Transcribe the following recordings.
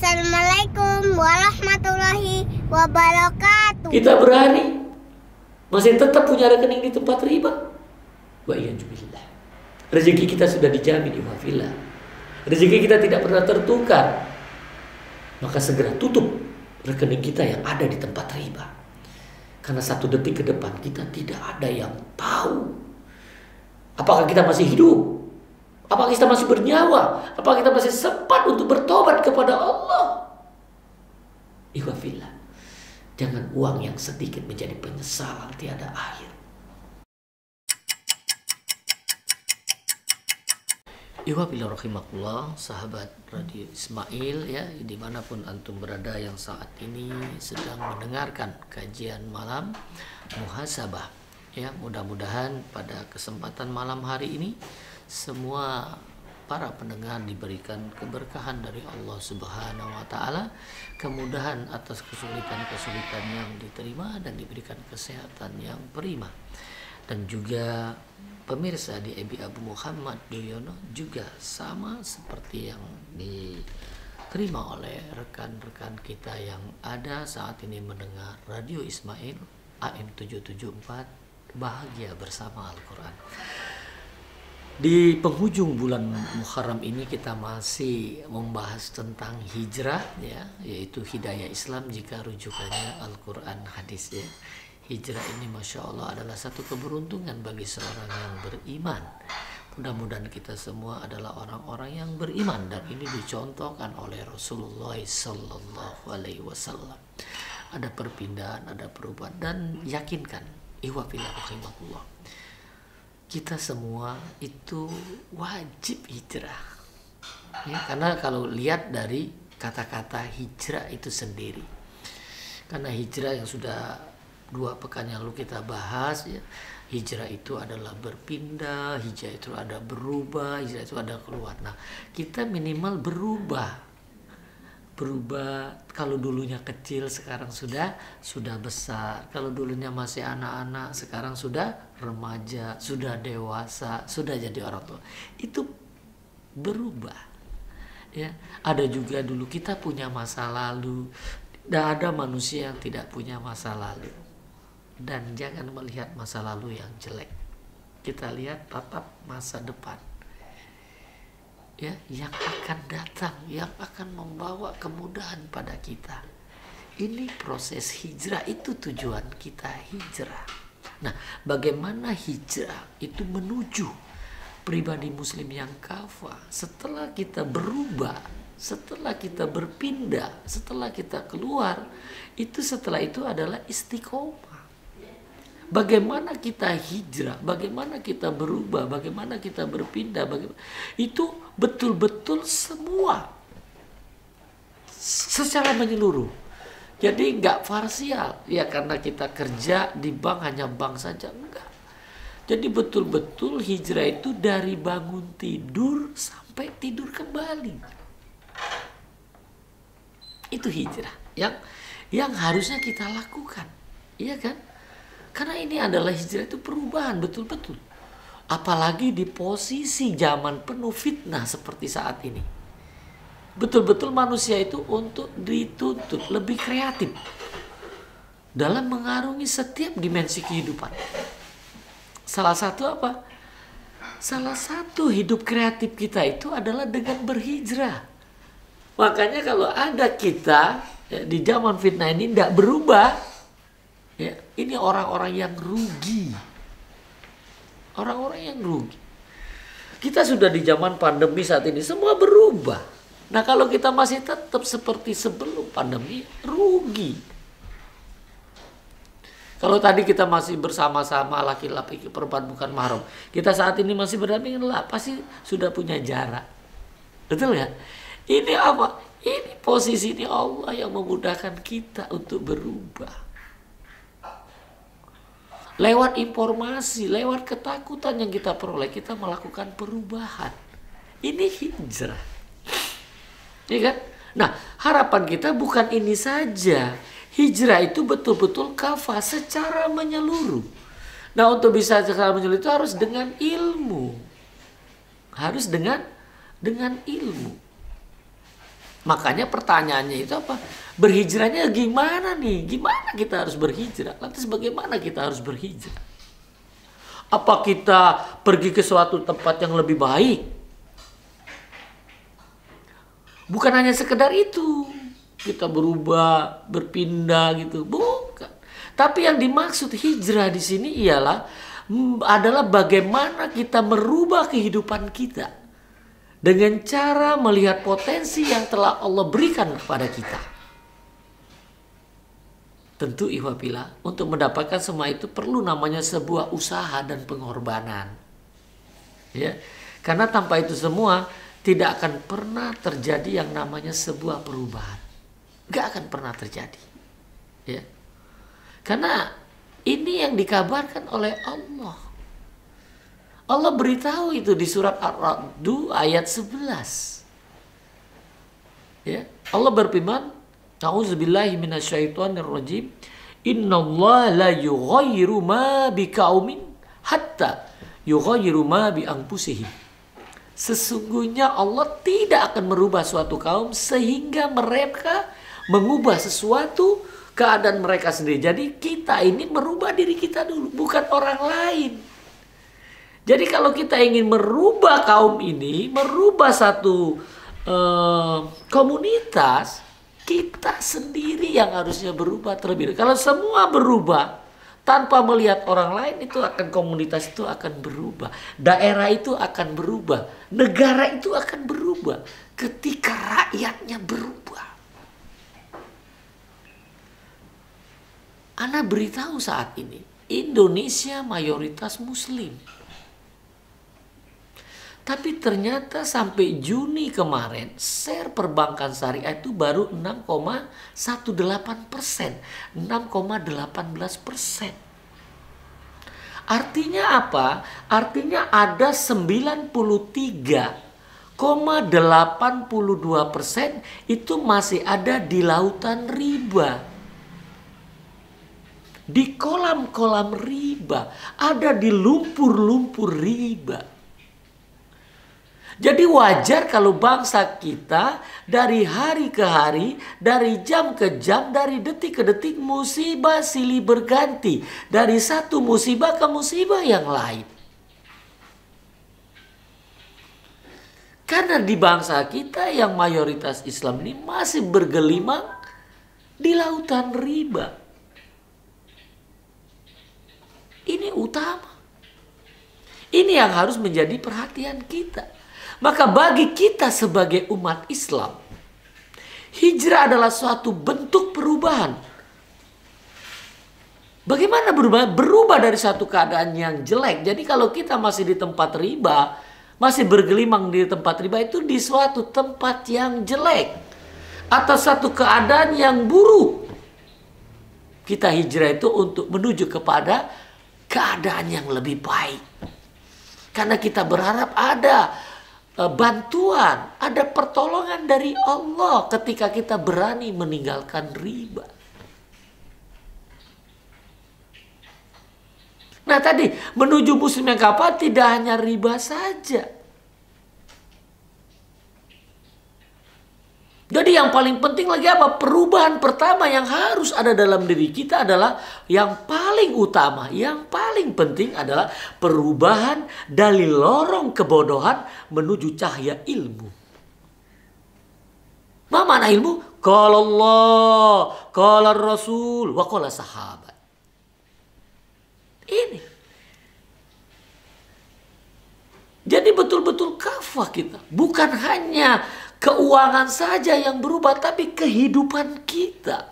Assalamualaikum warahmatullahi wabarakatuh. Kita berani masih tetap punya rekening di tempat riba. Wa iyyazubillah. Rezeki kita sudah dijamin, ihwafillah. Rezeki kita tidak pernah tertukar. Maka segera tutup rekening kita yang ada di tempat riba. Karena 1 detik ke depan kita tidak ada yang tahu. Apakah kita masih hidup? Apakah kita masih bernyawa? Apakah kita masih sempat untuk bertobat kepada Allah? Ihwafillah. Jangan uang yang sedikit menjadi penyesalan tiada akhir. Ihwafillah rahimakumullah, sahabat Radio Ismail ya, dimanapun antum berada yang saat ini sedang mendengarkan kajian malam muhasabah ya, mudah-mudahan pada kesempatan malam hari ini semua para pendengar diberikan keberkahan dari Allah Subhanahu wa taala, kemudahan atas kesulitan-kesulitan yang diterima dan diberikan kesehatan yang prima. Dan juga pemirsa di EBI Abu Muhammad Duyono juga sama seperti yang diterima oleh rekan-rekan kita yang ada saat ini mendengar Radio Ismail AM 774 Bahagia Bersama Al-Quran. Di penghujung bulan Muharram ini kita masih membahas tentang hijrah ya, yaitu hidayah Islam jika rujukannya Al-Quran hadis ya. Hijrah ini Masya Allah adalah satu keberuntungan bagi seorang yang beriman. Mudah-mudahan kita semua adalah orang-orang yang beriman, dan ini dicontohkan oleh Rasulullah Sallallahu Alaihi Wasallam. Ada perpindahan, ada perubahan, dan yakinkan ihwafillah rahimakumullah, kita semua itu wajib hijrah ya, karena kalau lihat dari kata-kata hijrah itu sendiri, karena hijrah yang sudah 2 pekan yang lalu kita bahas ya, hijrah itu adalah berpindah, hijrah itu ada berubah, hijrah itu ada keluar. Nah, kita minimal berubah. Kalau dulunya kecil sekarang sudah besar, kalau dulunya masih anak-anak sekarang sudah remaja, sudah dewasa, sudah jadi orang tua. Itu berubah ya. Ada juga dulu kita punya masa lalu, dan ada manusia yang tidak punya masa lalu. Dan jangan melihat masa lalu yang jelek, kita lihat tatap masa depan ya, yang akan datang, yang akan membawa kemudahan pada kita. Ini proses hijrah, itu tujuan kita hijrah. Nah, bagaimana hijrah itu menuju pribadi muslim yang kafah setelah kita berubah, setelah kita berpindah, setelah kita keluar, setelah itu adalah istiqomah. Bagaimana kita hijrah, bagaimana kita berubah, bagaimana kita berpindah, itu betul-betul semua secara menyeluruh. Jadi nggak parsial ya, karena kita kerja di bank hanya bank saja, enggak. Jadi betul-betul hijrah itu dari bangun tidur sampai tidur kembali. Itu hijrah yang harusnya kita lakukan, iya kan? Karena ini adalah hijrah itu perubahan betul-betul. Apalagi di posisi zaman penuh fitnah seperti saat ini. Betul-betul manusia itu untuk dituntut lebih kreatif dalam mengarungi setiap dimensi kehidupan. Salah satu apa? Salah satu hidup kreatif kita itu adalah dengan berhijrah. Makanya kalau ada kita ya, di zaman fitnah ini tidak berubah, ya, ini orang-orang yang rugi. Orang-orang yang rugi. Kita sudah di zaman pandemi saat ini, semua berubah. Nah, kalau kita masih tetap seperti sebelum pandemi, rugi. Kalau tadi kita masih bersama-sama laki-laki perempuan bukan mahram, kita saat ini masih berdampingan, pasti sudah punya jarak. Betul ya? Ini apa? Ini posisi ini Allah yang memudahkan kita untuk berubah. Lewat informasi, lewat ketakutan yang kita peroleh, kita melakukan perubahan. Ini hijrah. Ya kan? Nah, harapan kita bukan ini saja. Hijrah itu betul-betul kafah secara menyeluruh. Nah, untuk bisa secara menyeluruh itu harus dengan ilmu. Harus dengan ilmu. Makanya pertanyaannya itu apa? Berhijrahnya gimana nih? Gimana kita harus berhijrah? Lantas bagaimana kita harus berhijrah? Apa kita pergi ke suatu tempat yang lebih baik? Bukan hanya sekedar itu. Kita berubah, berpindah gitu. Bukan. Tapi yang dimaksud hijrah di sini adalah bagaimana kita merubah kehidupan kita dengan cara melihat potensi yang telah Allah berikan kepada kita. Tentu ihwapillah, untuk mendapatkan semua itu perlu namanya sebuah usaha dan pengorbanan. Ya, karena tanpa itu semua tidak akan pernah terjadi yang namanya sebuah perubahan. Gak akan pernah terjadi. Ya. Karena ini yang dikabarkan oleh Allah. Allah beritahu itu di surat Ar-Ra'd ayat 11. Ya, Allah berfirman, "A'udzubillahi minasyaitonirrajim. Innallaha la yughayyiru ma biqaumin hatta yughayyiru ma bi anfusihim." Sesungguhnya Allah tidak akan merubah suatu kaum sehingga mereka mengubah sesuatu keadaan mereka sendiri. Jadi kita ini merubah diri kita dulu, bukan orang lain. Jadi kalau kita ingin merubah kaum ini, merubah satu komunitas, kita sendiri yang harusnya berubah terlebih dahulu. Kalau semua berubah tanpa melihat orang lain, itu akan komunitas itu akan berubah. Daerah itu akan berubah. Negara itu akan berubah ketika rakyatnya berubah. Ana beritahu saat ini, Indonesia mayoritas Muslim. Tapi ternyata sampai Juni kemarin, share perbankan syariah itu baru 6,18%. 6,18%. Artinya apa? Artinya ada 93,82% itu masih ada di lautan riba. Di kolam-kolam riba, ada di lumpur-lumpur riba. Jadi wajar kalau bangsa kita dari hari ke hari, dari jam ke jam, dari detik ke detik musibah silih berganti. Dari satu musibah ke musibah yang lain. Karena di bangsa kita yang mayoritas Islam ini masih bergelimang di lautan riba. Ini utama. Ini yang harus menjadi perhatian kita. Maka bagi kita sebagai umat Islam, hijrah adalah suatu bentuk perubahan. Bagaimana berubah? Berubah dari satu keadaan yang jelek. Jadi kalau kita masih di tempat riba, masih bergelimang di tempat riba, itu di suatu tempat yang jelek. Atau satu keadaan yang buruk. Kita hijrah itu untuk menuju kepada keadaan yang lebih baik. Karena kita berharap ada bantuan, ada pertolongan dari Allah ketika kita berani meninggalkan riba. Nah tadi, menuju muslim yang kafah tidak hanya riba saja. Jadi yang paling penting lagi apa? Perubahan pertama yang harus ada dalam diri kita adalah yang paling utama, yang paling penting adalah perubahan dari lorong kebodohan menuju cahaya ilmu. Apa makna ilmu? Qala Allah, qala Rasul, wa qala sahabat. Ini. Jadi betul-betul kafah kita. Bukan hanya keuangan saja yang berubah, tapi kehidupan kita.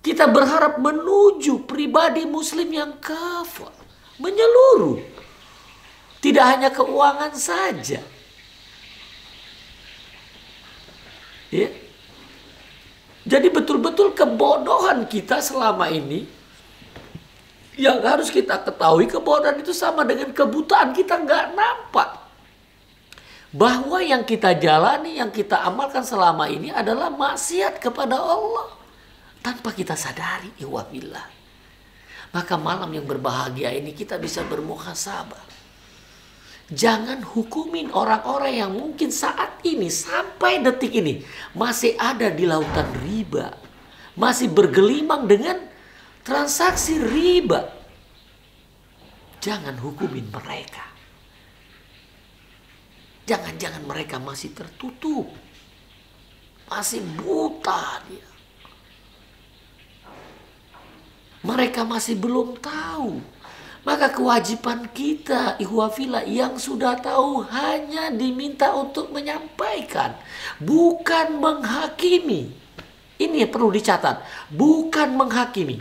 Kita berharap menuju pribadi muslim yang kafah, menyeluruh. Tidak hanya keuangan saja. Ya. Jadi betul-betul kebodohan kita selama ini, yang harus kita ketahui, kebodohan itu sama dengan kebutaan, kita nggak nampak. Bahwa yang kita jalani, yang kita amalkan selama ini adalah maksiat kepada Allah. Tanpa kita sadari, iwabillah. Maka malam yang berbahagia ini kita bisa bermuhasabah. Jangan hukumin orang-orang yang mungkin saat ini sampai detik ini masih ada di lautan riba. Masih bergelimang dengan transaksi riba. Jangan hukumin mereka. Jangan-jangan mereka masih tertutup. Masih buta dia. Mereka masih belum tahu. Maka kewajiban kita, ikhwafillah, yang sudah tahu hanya diminta untuk menyampaikan, bukan menghakimi. Ini perlu dicatat, bukan menghakimi.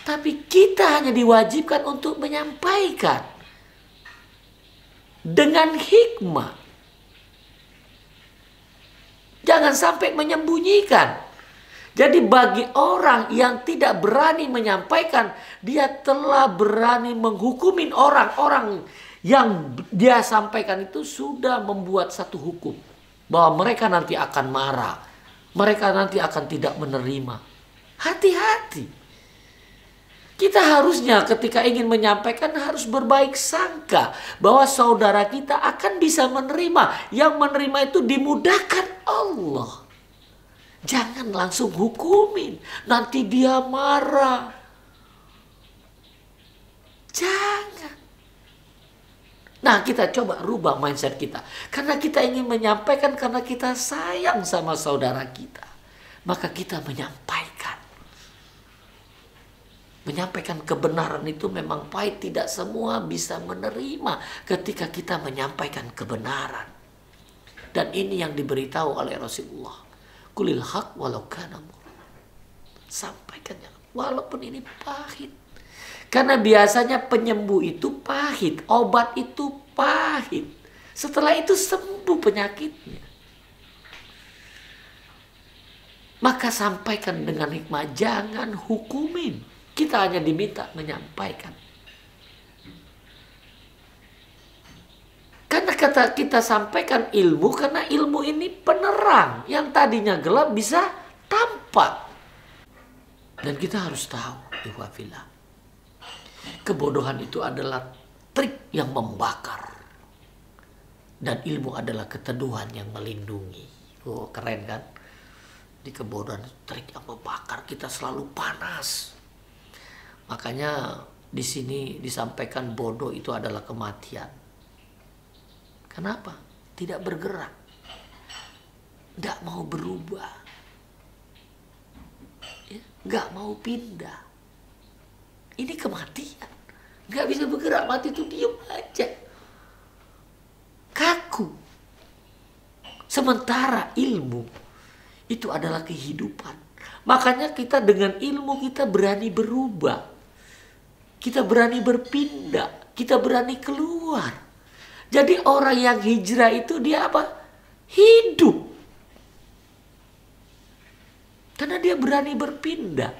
Tapi kita hanya diwajibkan untuk menyampaikan dengan hikmah. Jangan sampai menyembunyikan. Jadi bagi orang yang tidak berani menyampaikan, dia telah berani menghukumin orang-orang yang dia sampaikan itu sudah membuat satu hukum. Bahwa mereka nanti akan marah. Mereka nanti akan tidak menerima. Hati-hati. Kita harusnya ketika ingin menyampaikan harus berbaik sangka. Bahwa saudara kita akan bisa menerima. Yang menerima itu dimudahkan Allah. Jangan langsung hukumin. Nanti dia marah. Jangan. Nah, kita coba rubah mindset kita. Karena kita ingin menyampaikan, karena kita sayang sama saudara kita. Maka kita menyampaikan. Menyampaikan kebenaran itu memang pahit. Tidak semua bisa menerima ketika kita menyampaikan kebenaran. Dan ini yang diberitahu oleh Rasulullah. Kulil haq walau kana murra. Sampaikan walaupun ini pahit. Karena biasanya penyembuh itu pahit, obat itu pahit. Setelah itu sembuh penyakitnya. Maka sampaikan dengan hikmah, jangan hukumin. Kita hanya diminta menyampaikan. Karena kata kita sampaikan ilmu, karena ilmu ini penerang. Yang tadinya gelap bisa tampak. Dan kita harus tahu, ikhwafillah, kebodohan itu adalah trik yang membakar. Dan ilmu adalah keteduhan yang melindungi. Oh, keren kan? Di kebodohan itu trik yang membakar. Kita selalu panas. Makanya di sini disampaikan bodoh itu adalah kematian. Kenapa? Tidak bergerak. Tidak mau berubah. Ya, nggak mau pindah. Ini kematian. Nggak bisa bergerak. Mati itu diam aja. Kaku. Sementara ilmu itu adalah kehidupan. Makanya kita dengan ilmu kita berani berubah. Kita berani berpindah. Kita berani keluar. Jadi orang yang hijrah itu dia apa? Hidup. Karena dia berani berpindah.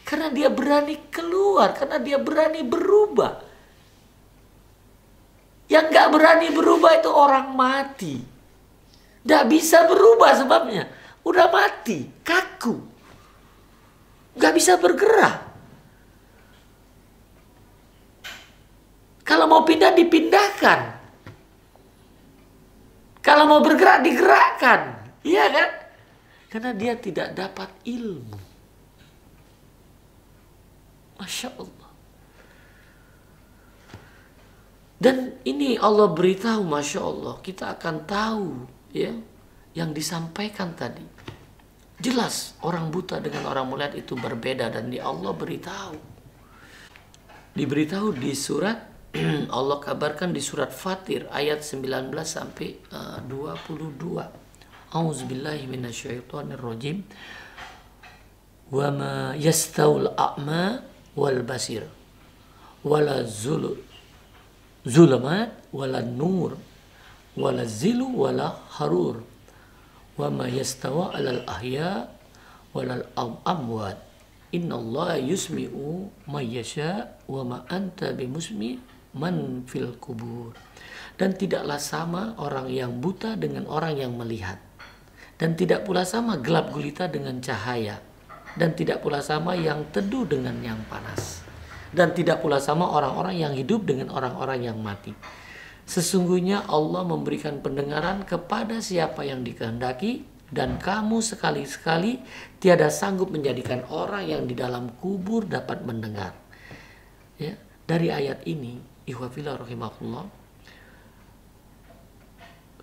Karena dia berani keluar. Karena dia berani berubah. Yang gak berani berubah itu orang mati. Gak bisa berubah sebabnya. Udah mati. Kaku. Gak bisa bergerak. Kalau mau pindah dipindahkan. Kalau mau bergerak digerakkan. Iya kan? Karena dia tidak dapat ilmu. Masya Allah. Dan ini Allah beritahu, Masya Allah. Kita akan tahu ya, yang disampaikan tadi. Jelas orang buta dengan orang melihat itu berbeda. Dan Allah beritahu. Diberitahu di surat Allah kabarkan di surat Fatir ayat 19 sampai 22. Auzubillahi minasyaitonirrajim. Wa ma yastawil a'ma wal basir wala zulamat wala nur wala zilu wala harur wa ma yastawa alal ahya walal amwat innallaha yusmi'u may yasha wa ma anta bimusmi man fil kubur. Dan tidaklah sama orang yang buta dengan orang yang melihat. Dan tidak pula sama gelap gulita dengan cahaya. Dan tidak pula sama yang teduh dengan yang panas. Dan tidak pula sama orang-orang yang hidup dengan orang-orang yang mati. Sesungguhnya Allah memberikan pendengaran kepada siapa yang dikehendaki, dan kamu sekali-sekali tiada sanggup menjadikan orang yang di dalam kubur dapat mendengar. Ya, dari ayat ini, ihwafillah rahimahullah,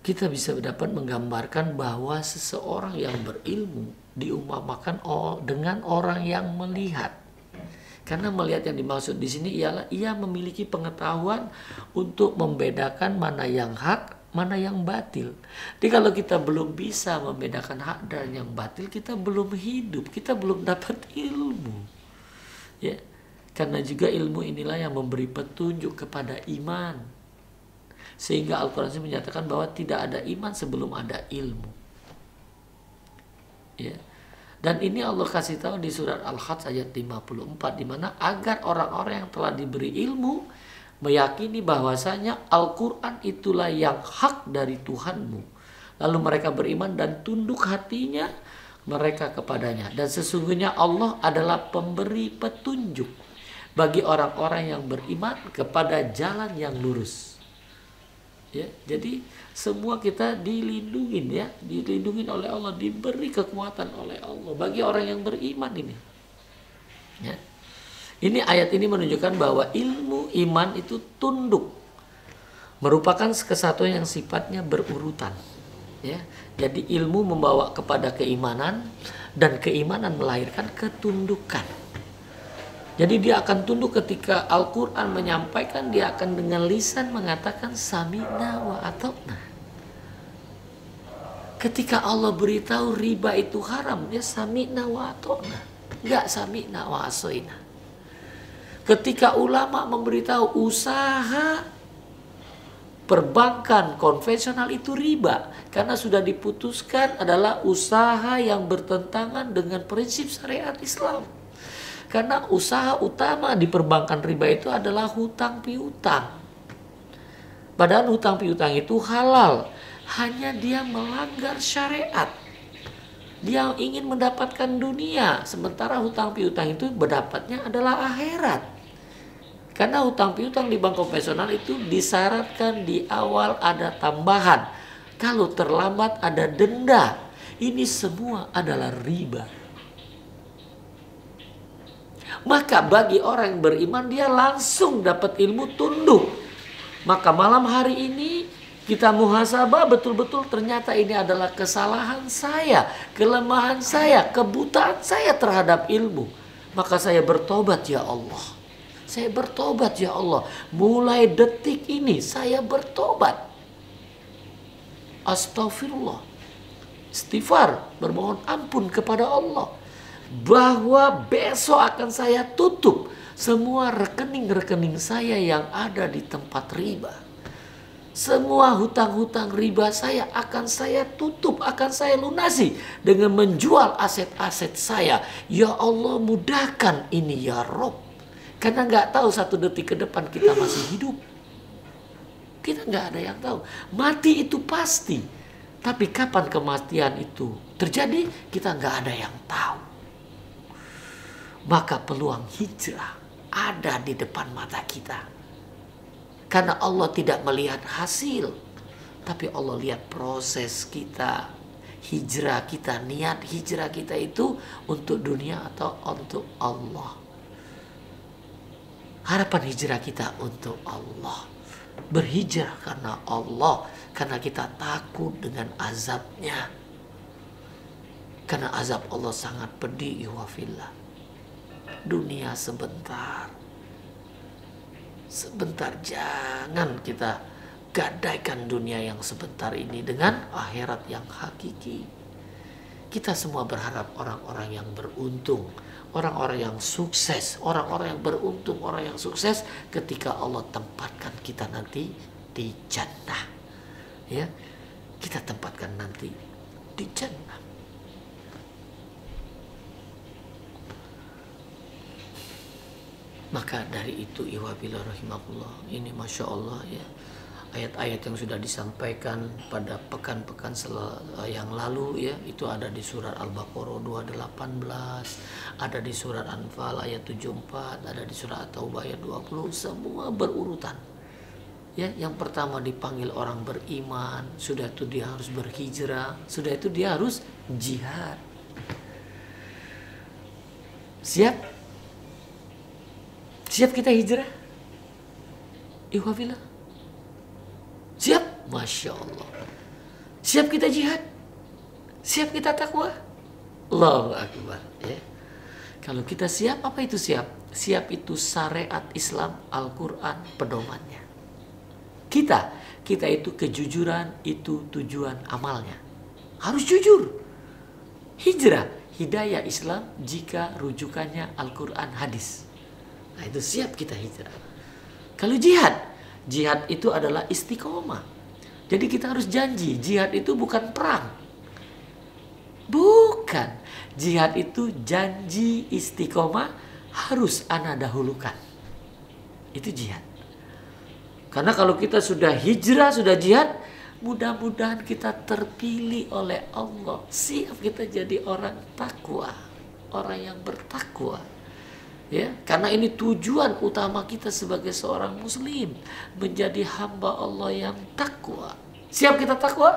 kita bisa dapat menggambarkan bahwa seseorang yang berilmu diumpamakan dengan orang yang melihat. Karena melihat yang dimaksud di sini ialah ia memiliki pengetahuan untuk membedakan mana yang hak, mana yang batil. Jadi kalau kita belum bisa membedakan hak dan yang batil, kita belum hidup, kita belum dapat ilmu. Ya. Karena juga ilmu inilah yang memberi petunjuk kepada iman. Sehingga Al-Quran menyatakan bahwa tidak ada iman sebelum ada ilmu. Ya. Dan ini Allah kasih tahu di surat Al-Hajj ayat 54, di mana agar orang-orang yang telah diberi ilmu meyakini bahwasanya Al-Quran itulah yang hak dari Tuhanmu. Lalu mereka beriman dan tunduk hatinya mereka kepadanya. Dan sesungguhnya Allah adalah pemberi petunjuk bagi orang-orang yang beriman kepada jalan yang lurus. Ya, jadi semua kita dilindungin, ya, dilindungin oleh Allah, diberi kekuatan oleh Allah bagi orang yang beriman ini. Ya. Ini ayat ini menunjukkan bahwa ilmu iman itu tunduk, merupakan kesatuan yang sifatnya berurutan. Ya. Jadi ilmu membawa kepada keimanan, dan keimanan melahirkan ketundukan. Jadi dia akan tunduk ketika Al-Quran menyampaikan, dia akan dengan lisan mengatakan sami'na wa ata'na. Ketika Allah beritahu riba itu haram, dia sami'na wa ata'na, enggak sami'na wa asoina. Ketika ulama memberitahu usaha perbankan konvensional itu riba, karena sudah diputuskan adalah usaha yang bertentangan dengan prinsip syariat Islam. Karena usaha utama di perbankan riba itu adalah hutang piutang. Padahal hutang piutang itu halal, hanya dia melanggar syariat. Dia ingin mendapatkan dunia, sementara hutang piutang itu berdapatnya adalah akhirat. Karena hutang piutang di bank konvensional itu disyaratkan di awal ada tambahan, kalau terlambat ada denda. Ini semua adalah riba. Maka bagi orang yang beriman, dia langsung dapat ilmu tunduk. Maka malam hari ini kita muhasabah betul-betul, ternyata ini adalah kesalahan saya, kelemahan saya, kebutaan saya terhadap ilmu. Maka saya bertobat, ya Allah. Saya bertobat, ya Allah. Mulai detik ini saya bertobat. Astagfirullah. Istighfar, bermohon ampun kepada Allah. Bahwa besok akan saya tutup semua rekening-rekening saya yang ada di tempat riba. Semua hutang-hutang riba saya akan saya tutup, akan saya lunasi dengan menjual aset-aset saya. Ya Allah, mudahkan ini ya Rob. Karena nggak tahu satu detik ke depan kita masih hidup. Kita nggak ada yang tahu. Mati itu pasti. Tapi kapan kematian itu terjadi, kita nggak ada yang tahu. Maka peluang hijrah ada di depan mata kita. Karena Allah tidak melihat hasil, tapi Allah lihat proses kita, hijrah kita, niat hijrah kita itu untuk dunia atau untuk Allah. Harapan hijrah kita untuk Allah. Berhijrah karena Allah, karena kita takut dengan azabnya. Karena azab Allah sangat pedih, wafillah. Dunia sebentar. Sebentar, jangan kita gadaikan dunia yang sebentar ini dengan akhirat yang hakiki. Kita semua berharap orang-orang yang beruntung, orang-orang yang sukses, orang-orang yang beruntung, orang yang sukses ketika Allah tempatkan kita nanti di jannah. Ya, kita tempatkan nanti di jannah. Maka dari itu, ihwabillah rahimahullah, ini Masya Allah ya, ayat-ayat yang sudah disampaikan pada pekan-pekan yang lalu ya, itu ada di surat Al-Baqarah 218, ada di surat Anfal ayat 74, ada di surat At-Taubah ayat 20, semua berurutan Ya, yang pertama dipanggil orang beriman, sudah itu dia harus berhijrah, sudah itu dia harus jihad. Siap? Siap kita hijrah? Ikhwafillah. Siap? Masya Allah. Siap kita jihad? Siap kita takwa? Allahu Akbar. Ya. Kalau kita siap, apa itu siap? Siap itu syariat Islam, Al-Quran, pedomannya. Kita itu kejujuran, itu tujuan amalnya. Harus jujur. Hijrah, hidayah Islam jika rujukannya Al-Quran, hadis. Nah, itu siap kita hijrah. Kalau jihad itu adalah istiqomah. Jadi kita harus janji, jihad itu bukan perang. Bukan. Jihad itu janji istiqomah harus ana dahulukan. Itu jihad. Karena kalau kita sudah hijrah, sudah jihad, mudah-mudahan kita terpilih oleh Allah. Siap kita jadi orang takwa, orang yang bertakwa. Ya, karena ini tujuan utama kita sebagai seorang muslim, menjadi hamba Allah yang takwa. Siap kita takwa?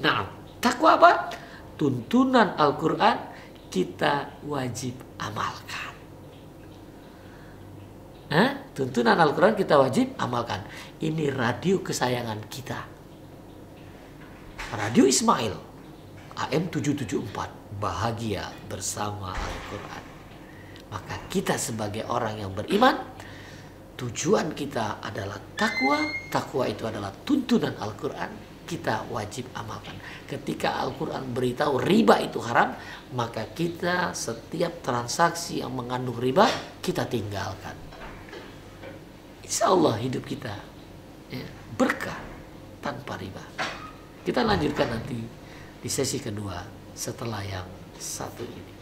Nah, takwa apa? Tuntunan Al-Quran kita wajib amalkan. Tuntunan Al-Quran kita wajib amalkan. Ini radio kesayangan kita, Radio Ismail AM 774, bahagia bersama Al-Quran. Maka kita sebagai orang yang beriman, tujuan kita adalah takwa. Takwa itu adalah tuntunan Al-Quran, kita wajib amalkan. Ketika Al-Quran beritahu riba itu haram, maka kita setiap transaksi yang mengandung riba, kita tinggalkan. Insya Allah hidup kita berkah tanpa riba. Kita lanjutkan nanti di sesi kedua setelah yang satu ini.